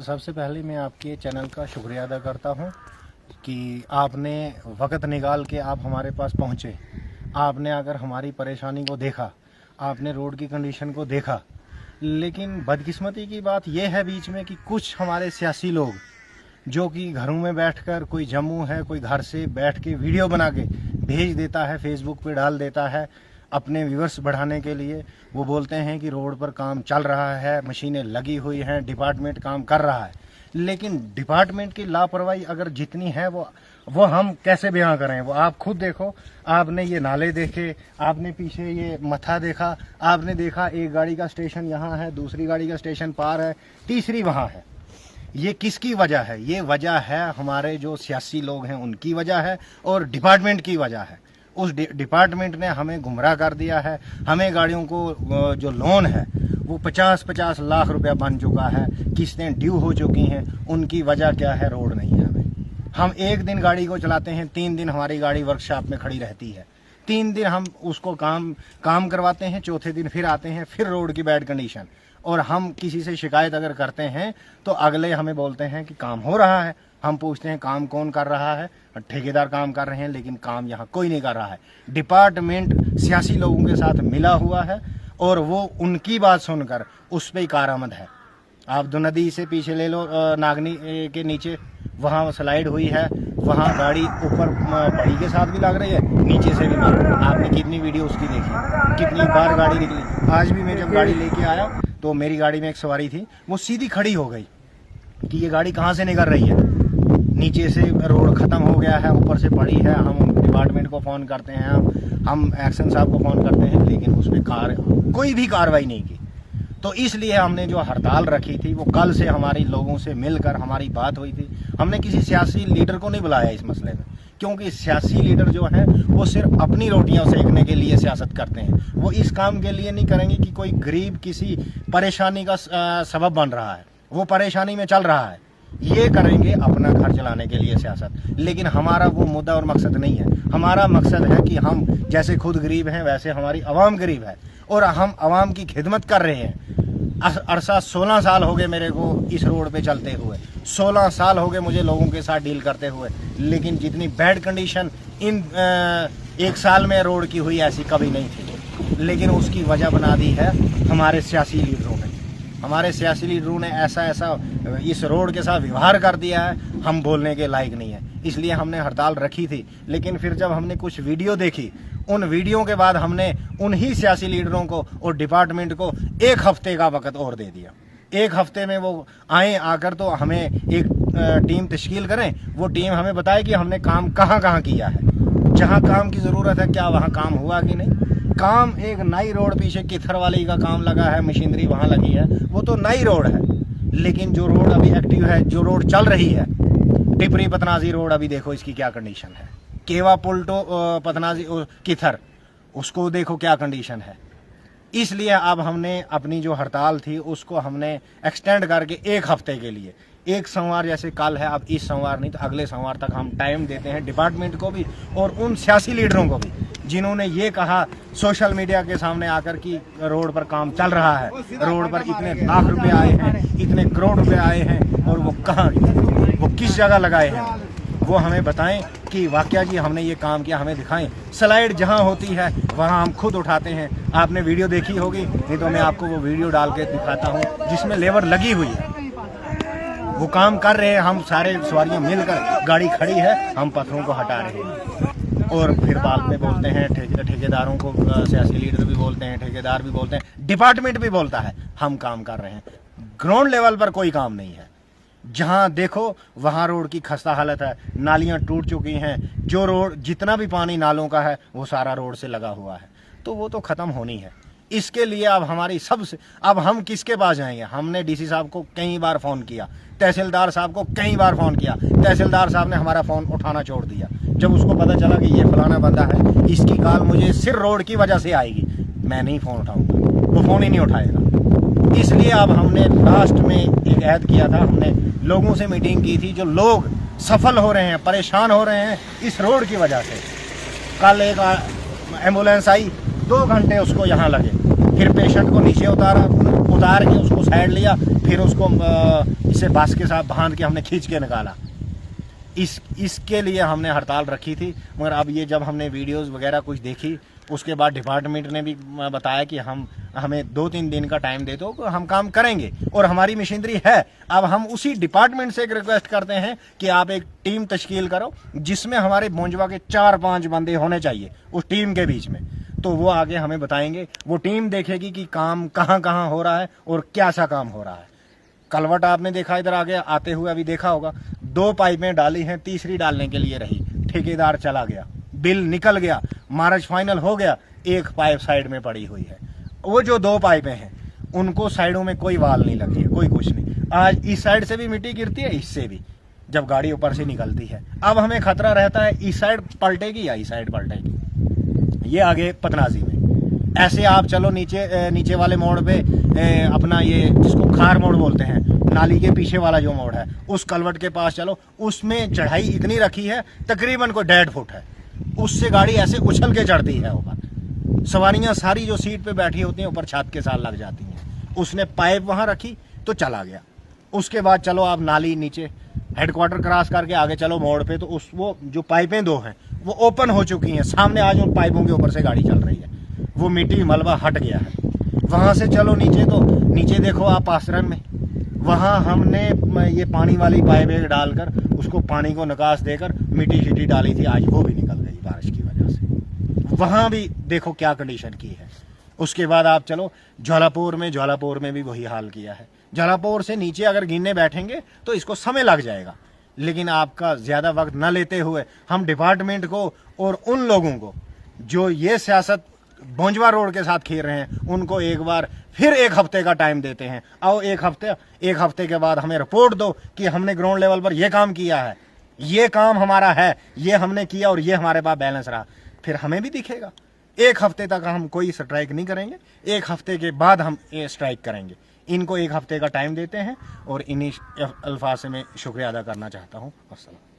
सबसे पहले मैं आपके चैनल का शुक्रिया अदा करता हूं कि आपने वक़्त निकाल के आप हमारे पास पहुंचे। आपने अगर हमारी परेशानी को देखा, आपने रोड की कंडीशन को देखा। लेकिन बदकिस्मती की बात यह है बीच में कि कुछ हमारे सियासी लोग जो कि घरों में बैठकर, कोई जम्मू है, कोई घर से बैठ के वीडियो बना के भेज देता है, फेसबुक पे डाल देता है अपने व्यूअर्स बढ़ाने के लिए। वो बोलते हैं कि रोड पर काम चल रहा है, मशीनें लगी हुई हैं, डिपार्टमेंट काम कर रहा है। लेकिन डिपार्टमेंट की लापरवाही अगर जितनी है वो हम कैसे बयां करें। वो आप खुद देखो, आपने ये नाले देखे, आपने पीछे ये मथा देखा, आपने देखा एक गाड़ी का स्टेशन यहाँ है, दूसरी गाड़ी का स्टेशन पार है, तीसरी वहाँ है। ये किसकी वजह है? ये वजह है हमारे जो सियासी लोग हैं उनकी वजह है और डिपार्टमेंट की वजह है। उस डिपार्टमेंट ने हमें गुमराह कर दिया है। हमें गाड़ियों को जो लोन है वो 50-50 लाख रुपया बन चुका है, किस्तें ड्यू हो चुकी हैं। उनकी वजह क्या है? रोड नहीं है। हम एक दिन गाड़ी को चलाते हैं, 3 दिन हमारी गाड़ी वर्कशॉप में खड़ी रहती है। 3 दिन हम उसको काम करवाते हैं, चौथे दिन फिर आते हैं, फिर रोड की बैड कंडीशन। और हम किसी से शिकायत अगर करते हैं तो अगले हमें बोलते हैं कि काम हो रहा है। हम पूछते हैं काम कौन कर रहा है? ठेकेदार काम कर रहे हैं, लेकिन काम यहाँ कोई नहीं कर रहा है। डिपार्टमेंट सियासी लोगों के साथ मिला हुआ है और वो उनकी बात सुनकर उस पर ही कारआमद है। आप दो नदी से पीछे ले लो, नागनी के नीचे वहाँ स्लाइड हुई है, वहाँ गाड़ी ऊपर बड़ी के साथ भी लग रही है, नीचे से भी। आपने कितनी वीडियो उसकी देखी, कितनी बार गाड़ी निकली। आज भी मैं जब गाड़ी लेके आया तो मेरी गाड़ी में एक सवारी थी, वो सीधी खड़ी हो गई कि ये गाड़ी कहाँ से निकल रही है। नीचे से रोड ख़त्म हो गया है, ऊपर से पड़ी है। हम डिपार्टमेंट को फ़ोन करते हैं, हम एक्शन साहब को फ़ोन करते हैं, लेकिन उस पर कोई भी कार्रवाई नहीं की। तो इसलिए हमने जो हड़ताल रखी थी वो कल से हमारी लोगों से मिलकर हमारी बात हुई थी। हमने किसी सियासी लीडर को नहीं बुलाया इस मसले में, क्योंकि सियासी लीडर जो हैं वो सिर्फ अपनी रोटियां सेकने के लिए सियासत करते हैं। वो इस काम के लिए नहीं करेंगे कि कोई गरीब किसी परेशानी का सबब बन रहा है, वो परेशानी में चल रहा है, ये करेंगे अपना घर चलाने के लिए सियासत। लेकिन हमारा वो मुद्दा और मकसद नहीं है। हमारा मकसद है कि हम जैसे खुद गरीब हैं वैसे हमारी आवाम गरीब है और हम आवाम की खिदमत कर रहे हैं। अरसा 16 साल हो गए मेरे को इस रोड पे चलते हुए, 16 साल हो गए मुझे लोगों के साथ डील करते हुए। लेकिन जितनी बैड कंडीशन इन 1 साल में रोड की हुई ऐसी कभी नहीं थी। लेकिन उसकी वजह बना दी है हमारे सियासी लीडरों ने। हमारे सियासी लीडरों ने ऐसा इस रोड के साथ व्यवहार कर दिया है, हम बोलने के लायक नहीं है। इसलिए हमने हड़ताल रखी थी। लेकिन फिर जब हमने कुछ वीडियो देखी, उन वीडियो के बाद हमने उन्हीं सियासी लीडरों को और डिपार्टमेंट को 1 हफ्ते का वक्त और दे दिया। 1 हफ्ते में वो आकर तो हमें एक टीम तश्कील करें, वो टीम हमें बताए कि हमने काम कहाँ कहाँ किया है, जहाँ काम की ज़रूरत है क्या वहाँ काम हुआ कि नहीं। काम एक नई रोड पीछे किथर वाली का काम लगा है, मशीनरी वहाँ लगी है, वो तो नई रोड है। लेकिन जो रोड अभी एक्टिव है, जो रोड चल रही है, टिपरी पतनाजी रोड, अभी देखो इसकी क्या कंडीशन है। केवा पुल टू पतनाजी किथर, उसको देखो क्या कंडीशन है। इसलिए अब हमने अपनी जो हड़ताल थी उसको हमने एक्सटेंड करके 1 हफ्ते के लिए, एक सोमवार जैसे कल है, अब इस सोमवार नहीं तो अगले सोमवार तक हम टाइम देते हैं डिपार्टमेंट को भी और उन सियासी लीडरों को भी जिन्होंने ये कहा सोशल मीडिया के सामने आकर कि रोड पर काम चल रहा है, रोड पर इतने लाख रुपए आए हैं, इतने करोड़ रुपए आए हैं, और वो कहाँ, वो किस जगह लगाए हैं, वो हमें बताएं कि वाकया जी हमने ये काम किया, हमें दिखाएं। स्लाइड जहाँ होती है वहाँ हम खुद उठाते हैं। आपने वीडियो देखी होगी, नहीं तो मैं आपको वो वीडियो डाल के दिखाता हूँ जिसमें लेबर लगी हुई है, वो काम कर रहे हैं। हम सारे सवारियाँ मिलकर, गाड़ी खड़ी है, हम पत्थरों को हटा रहे हैं। और फिर बाद में बोलते हैं ठेकेदारों को, सियासी लीडर भी बोलते हैं, ठेकेदार भी बोलते हैं, डिपार्टमेंट भी बोलता है हम काम कर रहे हैं। ग्राउंड लेवल पर कोई काम नहीं है। जहाँ देखो वहाँ रोड की खस्ता हालत है, नालियाँ टूट चुकी हैं, जो रोड जितना भी पानी नालों का है वो सारा रोड से लगा हुआ है, तो वो तो ख़त्म होनी है। इसके लिए अब हमारी सबसे, अब हम किसके पास जाएंगे? हमने डीसी साहब को कई बार फ़ोन किया, तहसीलदार साहब को कई बार फ़ोन किया, तहसीलदार साहब ने हमारा फ़ोन उठाना छोड़ दिया। जब उसको पता चला कि ये फलाना बंदा है, इसकी कॉल मुझे सिर्फ रोड की वजह से आएगी, मैं नहीं फ़ोन उठाऊँगा, वो फ़ोन ही नहीं उठाएगा। इसलिए अब हमने लास्ट में एक ऐद किया था, हमने लोगों से मीटिंग की थी, जो लोग सफल हो रहे हैं, परेशान हो रहे हैं इस रोड की वजह से। कल एक एम्बुलेंस आई, 2 घंटे उसको यहाँ लगे, फिर पेशेंट को नीचे उतार के उसको साइड लिया, फिर फिर उसको इसे बांस के साथ बांध के हमने खींच के निकाला। इसके लिए हमने हड़ताल रखी थी। मगर अब ये जब हमने वीडियोस वगैरह कुछ देखी, उसके बाद डिपार्टमेंट ने भी बताया कि हमें 2-3 दिन का टाइम दे दो, हम काम करेंगे और हमारी मशीनरी है। अब हम उसी डिपार्टमेंट से एक रिक्वेस्ट करते हैं कि आप एक टीम तश्कील करो जिसमें हमारे बोंजवा के 4-5 बंदे होने चाहिए उस टीम के बीच में। तो वो आगे हमें बताएंगे, वो टीम देखेगी कि काम कहाँ कहाँ हो रहा है और क्या सा काम हो रहा है। कलवट आपने देखा इधर आगे आते हुए अभी देखा होगा, 2 पाइपें डाली हैं, तीसरी डालने के लिए रही, ठेकेदार चला गया, बिल निकल गया, मार्च फाइनल हो गया, एक पाइप साइड में पड़ी हुई है। वो जो 2 पाइपें हैं उनको साइडों में कोई वाल नहीं लगी है, कोई कुछ नहीं। आज इस साइड से भी मिट्टी गिरती है, इससे भी जब गाड़ी ऊपर से निकलती है। अब हमें खतरा रहता है इस साइड पलटेगी या इस साइड पलटेगी। ये आगे पतनाजी में ऐसे आप चलो नीचे वाले मोड़ पे अपना ये जिसको खार मोड़ बोलते हैं, नाली के पीछे वाला जो मोड़ है, उस कलवट के पास चलो, उसमें चढ़ाई इतनी रखी है तकरीबन कोई 1.5 फुट है। उससे गाड़ी ऐसे उछल के चढ़ती है ऊपर, सवारियां सारी जो सीट पे बैठी होती हैं ऊपर छत के साथ लग जाती हैं। उसने पाइप वहां रखी तो चला गया। उसके बाद चलो आप नाली नीचे हेडक्वार्टर क्रॉस करके आगे चलो मोड़ पे, तो वो जो पाइपें 2 हैं वो ओपन हो चुकी हैं। सामने आज उन पाइपों के ऊपर से गाड़ी चल रही है, वो मिट्टी मलबा हट गया है। वहां से चलो नीचे, तो नीचे देखो आप आश्रम में, वहां हमने ये पानी वाली पाइपें डालकर उसको पानी को निकास देकर मिट्टी शिट्टी डाली थी, आज वो भी निकल गई बारिश की वजह से। वहां भी देखो क्या कंडीशन की है। उसके बाद आप चलो ज्वालापुर में भी वही हाल किया है। ज्वालापुर से नीचे अगर गिनने बैठेंगे तो इसको समय लग जाएगा, लेकिन आपका ज्यादा वक्त न लेते हुए हम डिपार्टमेंट को और उन लोगों को जो ये सियासत बोंजवा रोड के साथ खेल रहे हैं उनको एक बार फिर 1 हफ्ते का टाइम देते हैं। आओ 1 हफ्ते के बाद हमें रिपोर्ट दो कि हमने ग्राउंड लेवल पर यह काम किया है, ये काम हमारा है, ये हमने किया और ये हमारे पास बैलेंस रहा, फिर हमें भी दिखेगा। 1 हफ्ते तक हम कोई स्ट्राइक नहीं करेंगे, 1 हफ्ते के बाद हम ये स्ट्राइक करेंगे। इनको 1 हफ्ते का टाइम देते हैं और इन्हीं अल्फाज से मैं शुक्रिया अदा करना चाहता हूँ। अस्सलाम।